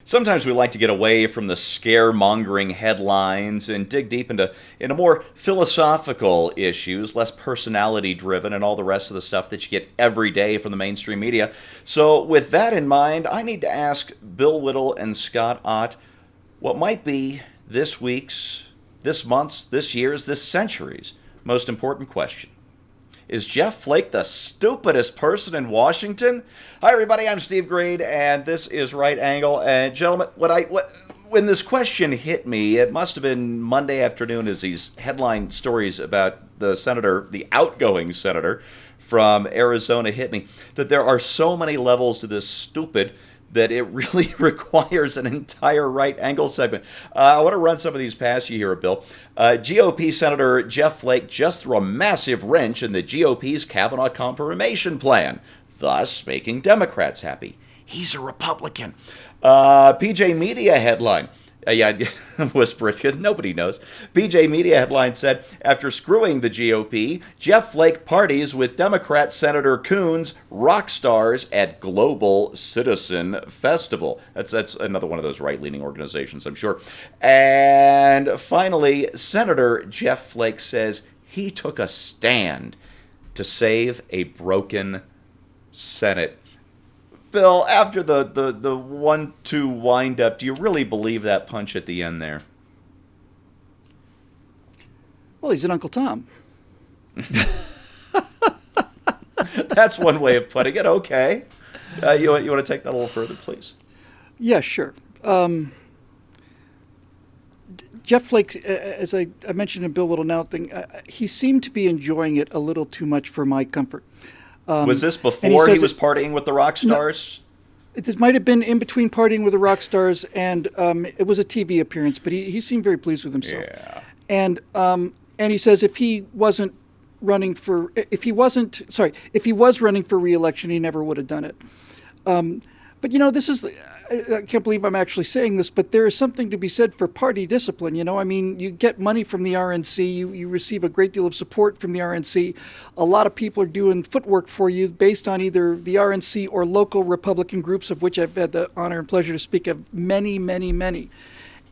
Sometimes we like to get away from the scaremongering headlines and dig deep into more philosophical issues, less personality-driven, and all the rest of the stuff that you get every day from the mainstream media. So with that in mind, I need to ask Bill Whittle and Scott Ott what might be this week's, this month's, this year's, this century's most important question. Is Jeff Flake the stupidest person in Washington? Hi, everybody. I'm Steve Grade, and this is Right Angle. And gentlemen, when this question hit me, it must have been Monday afternoon as these headline stories about the outgoing senator from Arizona hit me, that there are so many levels to this stupid that it really requires an entire Right Angle segment. I want to run some of these past you here, Bill. GOP Senator Jeff Flake just threw a massive wrench in the GOP's Kavanaugh confirmation plan, thus making Democrats happy. He's a Republican. PJ Media headline. Whisper it because nobody knows. PJ Media headline said, after screwing the GOP, Jeff Flake parties with Democrat Senator Coons rock stars at Global Citizen Festival. That's another one of those right-leaning organizations, I'm sure. And finally, Senator Jeff Flake says he took a stand to save a broken Senate. Bill, after the 1-2 wind-up, do you really believe that punch at the end there? Well, he's an Uncle Tom. That's one way of putting it. Okay. You want to take that a little further, please? Yeah, sure. Jeff Flake, as I mentioned in Bill Whittle Now thing, he seemed to be enjoying it a little too much for my comfort. Was this before he was partying with the rock stars? No, this might have been in between partying with the rock stars, and it was a TV appearance, but he seemed very pleased with himself. Yeah. And he says if he was running for re-election, he never would have done it. But this is, I can't believe I'm actually saying this, but there is something to be said for party discipline. I mean, you get money from the RNC, you receive a great deal of support from the RNC. A lot of people are doing footwork for you based on either the RNC or local Republican groups, of which I've had the honor and pleasure to speak of many, many, many.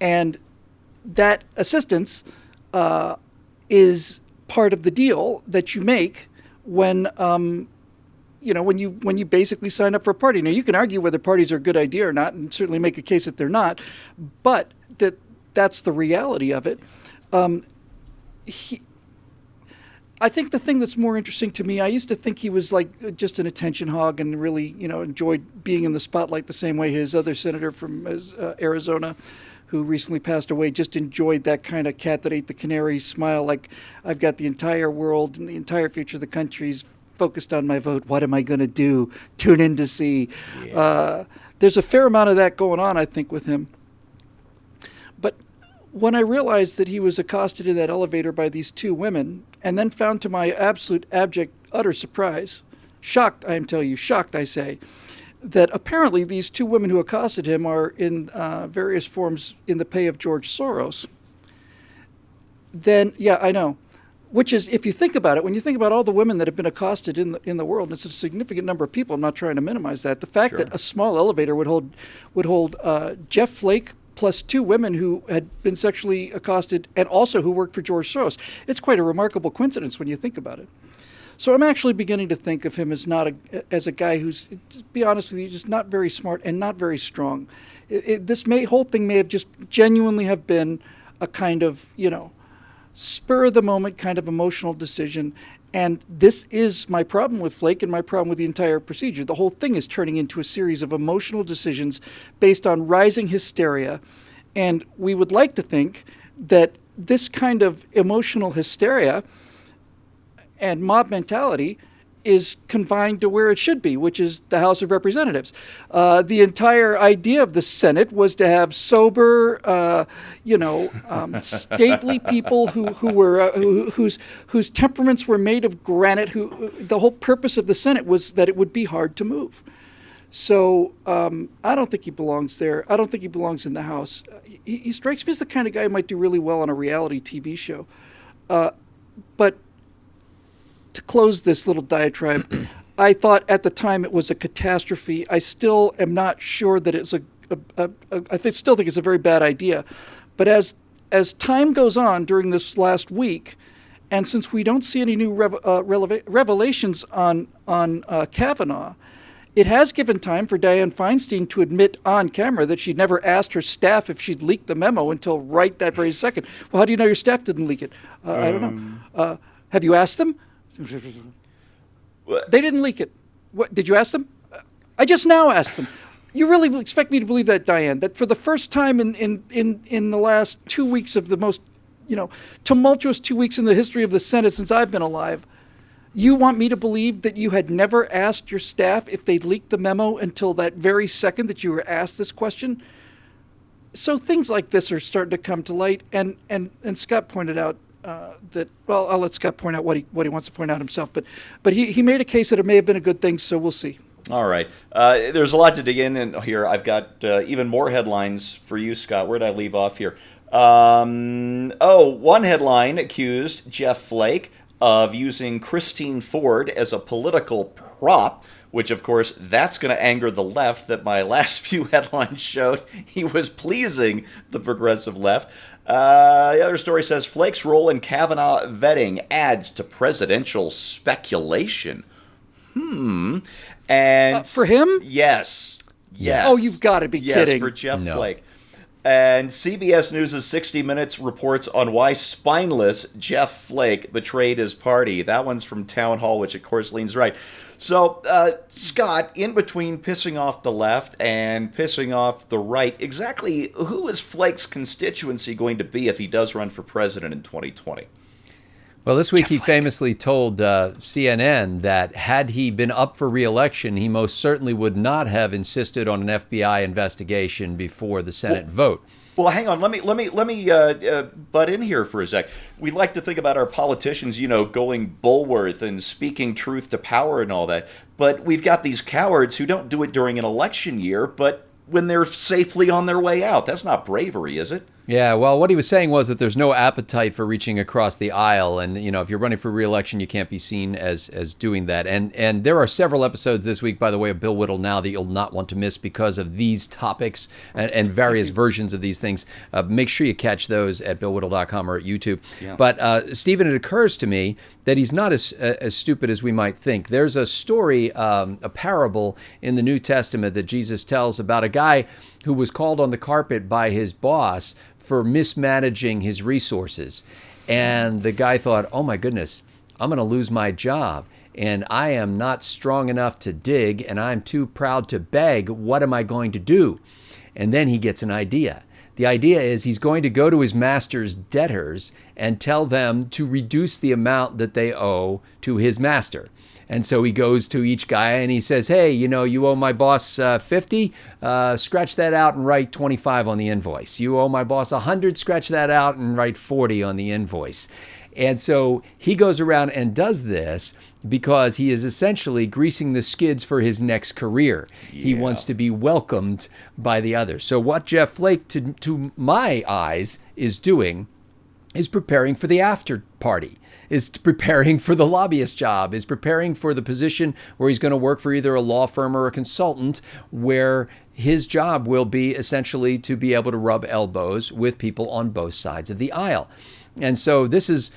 And that assistance is part of the deal that you make when when you basically sign up for a party. Now, you can argue whether parties are a good idea or not, and certainly make a case that they're not, but that's the reality of it. I think the thing that's more interesting to me, I used to think he was like just an attention hog and really, enjoyed being in the spotlight the same way his other senator from Arizona, who recently passed away, just enjoyed that kind of cat that ate the canary smile, like I've got the entire world and the entire future of the country's focused on my vote. What am I going to do? Tune in to see. Yeah. There's a fair amount of that going on, I think, with him. But when I realized that he was accosted in that elevator by these two women, and then found to my absolute abject, utter surprise, shocked, I am telling you, shocked, I say, that apparently these two women who accosted him are in various forms in the pay of George Soros, then, yeah, I know. Which is, if you think about it, when you think about all the women that have been accosted in the world, it's a significant number of people. I'm not trying to minimize that. The fact that a small elevator would hold Jeff Flake plus two women who had been sexually accosted and also who worked for George Soros, it's quite a remarkable coincidence when you think about it. So I'm actually beginning to think of him as as a guy who's, to be honest with you, just not very smart and not very strong. Whole thing may have just genuinely have been a kind of, spur of the moment kind of emotional decision. And this is my problem with Flake and my problem with the entire procedure. The whole thing is turning into a series of emotional decisions based on rising hysteria. And we would like to think that this kind of emotional hysteria and mob mentality is confined to where it should be, which is the House of Representatives. The entire idea of the Senate was to have sober, stately people whose temperaments were made of granite. The whole purpose of the Senate was that it would be hard to move. So I don't think he belongs there. I don't think he belongs in the House. He strikes me as the kind of guy who might do really well on a reality TV show. But to close this little diatribe, I thought at the time it was a catastrophe. I still am not sure that it's still think it's a very bad idea. But as time goes on during this last week, and since we don't see any new revelations on Kavanaugh, it has given time for Dianne Feinstein to admit on camera that she'd never asked her staff if she'd leaked the memo until right that very second. Well, how do you know your staff didn't leak it? I don't know. Have you asked them? They didn't leak it. What, did you ask them? I just now asked them. You really expect me to believe that, Dianne, that for the first time in the last 2 weeks of the most, tumultuous 2 weeks in the history of the Senate since I've been alive, you want me to believe that you had never asked your staff if they'd leaked the memo until that very second that you were asked this question? So things like this are starting to come to light, and Scott pointed out that, well, I'll let Scott point out what he wants to point out himself, but he made a case that it may have been a good thing, so we'll see. All right. There's a lot to dig in here. I've got even more headlines for you, Scott. Where did I leave off here? One headline accused Jeff Flake of using Christine Ford as a political prop, which, of course, that's going to anger the left that my last few headlines showed he was pleasing the progressive left. The other story says Flake's role in Kavanaugh vetting adds to presidential speculation. And for him? Yes. Oh, you've got to be kidding. Yes, for Jeff Flake. And CBS News' 60 Minutes reports on why spineless Jeff Flake betrayed his party. That one's from Town Hall, which, of course, leans right. So, Scott, in between pissing off the left and pissing off the right, exactly who is Flake's constituency going to be if he does run for president in 2020? Well, this week he famously told CNN that had he been up for re-election, he most certainly would not have insisted on an FBI investigation before the Senate vote. Well, hang on. Let me butt in here for a sec. We like to think about our politicians, going Bulworth and speaking truth to power and all that. But we've got these cowards who don't do it during an election year, but when they're safely on their way out. That's not bravery, is it? Yeah, well, what he was saying was that there's no appetite for reaching across the aisle. And, if you're running for re-election, you can't be seen as doing that. And there are several episodes this week, by the way, of Bill Whittle Now that you'll not want to miss because of these topics and various versions of these things. Make sure you catch those at BillWhittle.com or at YouTube. Yeah. But, Stephen, it occurs to me that he's not as stupid as we might think. There's a story, a parable in the New Testament that Jesus tells about a guy who was called on the carpet by his boss for mismanaging his resources. And the guy thought, oh my goodness, I'm going to lose my job. And I am not strong enough to dig, and I'm too proud to beg. What am I going to do? And then he gets an idea. The idea is he's going to go to his master's debtors and tell them to reduce the amount that they owe to his master. And so he goes to each guy and he says, hey, you owe my boss 50, scratch that out and write 25 on the invoice. You owe my boss 100, scratch that out and write 40 on the invoice. And so he goes around and does this because he is essentially greasing the skids for his next career. Yeah. He wants to be welcomed by the others. So what Jeff Flake, to my eyes, is doing is preparing for the after party, is preparing for the lobbyist job, is preparing for the position where he's going to work for either a law firm or a consultant, where his job will be essentially to be able to rub elbows with people on both sides of the aisle. And so this is,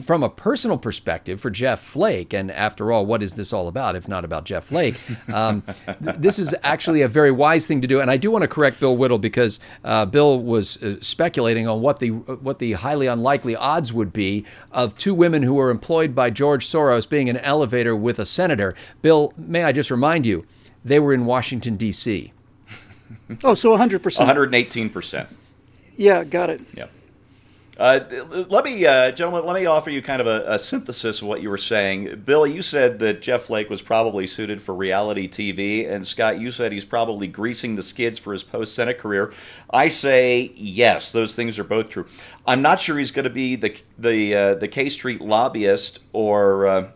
from a personal perspective for Jeff Flake, and after all, what is this all about if not about Jeff Flake? This is actually a very wise thing to do. And I do want to correct Bill Whittle because Bill was speculating on what the highly unlikely odds would be of two women who were employed by George Soros being in an elevator with a senator. Bill, may I just remind you, they were in Washington, D.C. Oh, so 100%. 118%. Yeah, got it. Yeah. Gentlemen, let me offer you kind of a synthesis of what you were saying. Bill, you said that Jeff Flake was probably suited for reality TV, and Scott, you said he's probably greasing the skids for his post-Senate career. I say yes, those things are both true. I'm not sure he's going to be the K Street lobbyist or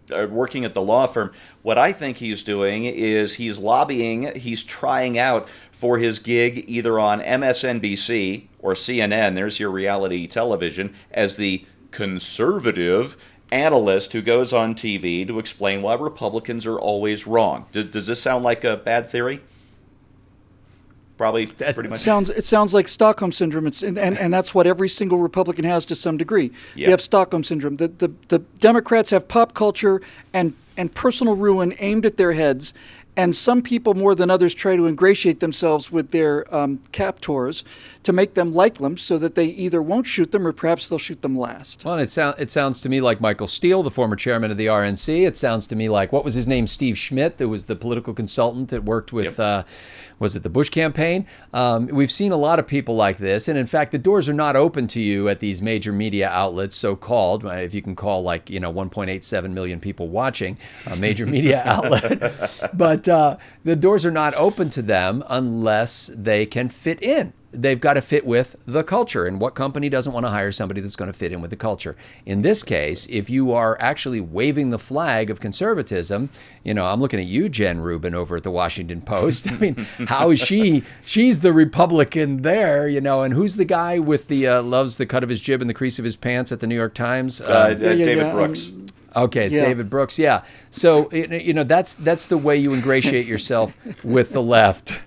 working at the law firm. What I think he's doing is he's lobbying, he's trying out for his gig either on MSNBC or CNN, there's your reality television, as the conservative analyst who goes on TV to explain why Republicans are always wrong. Does this sound like a bad theory? Probably pretty much. It sounds like Stockholm syndrome. And that's what every single Republican has to some degree. Yeah. They have Stockholm syndrome. The Democrats have pop culture and personal ruin aimed at their heads. And some people more than others try to ingratiate themselves with their captors to make them like them so that they either won't shoot them or perhaps they'll shoot them last. Well, it sounds to me like Michael Steele, the former chairman of the RNC. It sounds to me like, what was his name, Steve Schmidt, that was the political consultant that worked with, was it the Bush campaign? We've seen a lot of people like this. And in fact, the doors are not open to you at these major media outlets, so-called, if you can call 1.87 million people watching a major media outlet. But the doors are not open to them unless they can fit in. They've got to fit with the culture. And what company doesn't want to hire somebody that's going to fit in with the culture? In this case, if you are actually waving the flag of conservatism, I'm looking at you, Jen Rubin, over at the Washington Post. I mean, how is she? She's the Republican there, and who's the guy with the loves the cut of his jib and the crease of his pants at the New York Times? David Brooks. Okay, it's David Brooks, yeah. So, that's the way you ingratiate yourself with the left.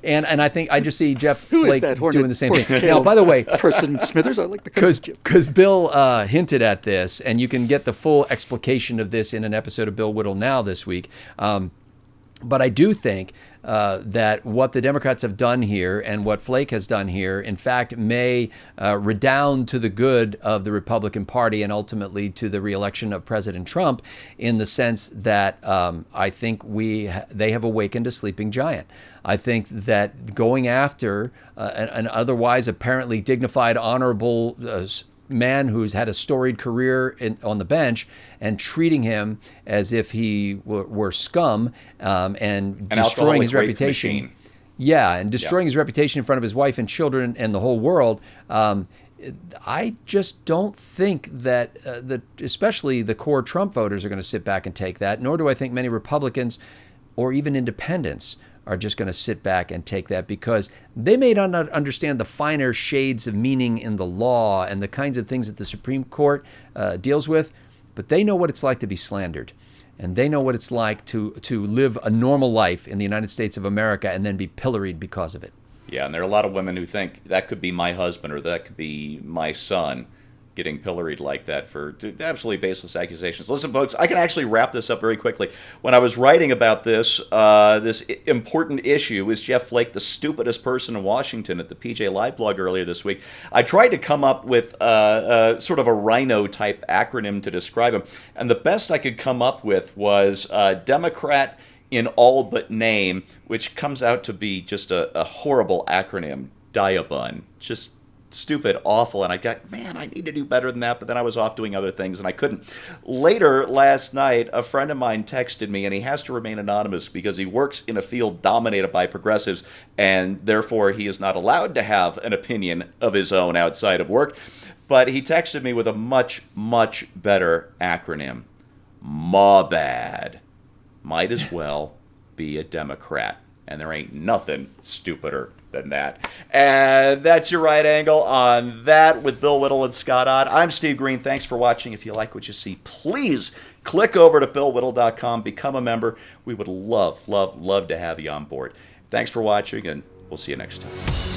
And I think I just see Jeff Flake doing the same thing. Now, by the way, person Smithers, I like the because Bill hinted at this, and you can get the full explication of this in an episode of Bill Whittle Now this week. But I do think that what the Democrats have done here and what Flake has done here, in fact, may redound to the good of the Republican Party and ultimately to the reelection of President Trump, in the sense that I think they have awakened a sleeping giant. I think that going after an otherwise apparently dignified, honorable man who's had a storied career on the bench and treating him as if he were scum and destroying his reputation. Machine. Yeah, and destroying his reputation in front of his wife and children and the whole world. I just don't think that, especially the core Trump voters, are going to sit back and take that, nor do I think many Republicans or even independents are just going to sit back and take that, because they may not understand the finer shades of meaning in the law and the kinds of things that the Supreme Court deals with, but they know what it's like to be slandered. And they know what it's like to live a normal life in the United States of America and then be pilloried because of it. Yeah, and there are a lot of women who think that could be my husband or that could be my son, getting pilloried like that for absolutely baseless accusations. Listen, folks, I can actually wrap this up very quickly. When I was writing about this important issue, is Jeff Flake the stupidest person in Washington, at the PJ Live blog earlier this week, I tried to come up with sort of a rhino-type acronym to describe him, and the best I could come up with was Democrat in all but name, which comes out to be just a horrible acronym, Diabun. Just stupid, awful, and I got, man, I need to do better than that, but then I was off doing other things and I couldn't. Later last night, a friend of mine texted me, and he has to remain anonymous because he works in a field dominated by progressives, and therefore he is not allowed to have an opinion of his own outside of work. But he texted me with a much, much better acronym. MABAD. Might as well be a Democrat. And there ain't nothing stupider than that. And that's your right angle on that with Bill Whittle and Scott Ott. I'm Steve Green. Thanks for watching. If you like what you see, please click over to BillWhittle.com. Become a member. We would love, love, love to have you on board. Thanks for watching, and we'll see you next time.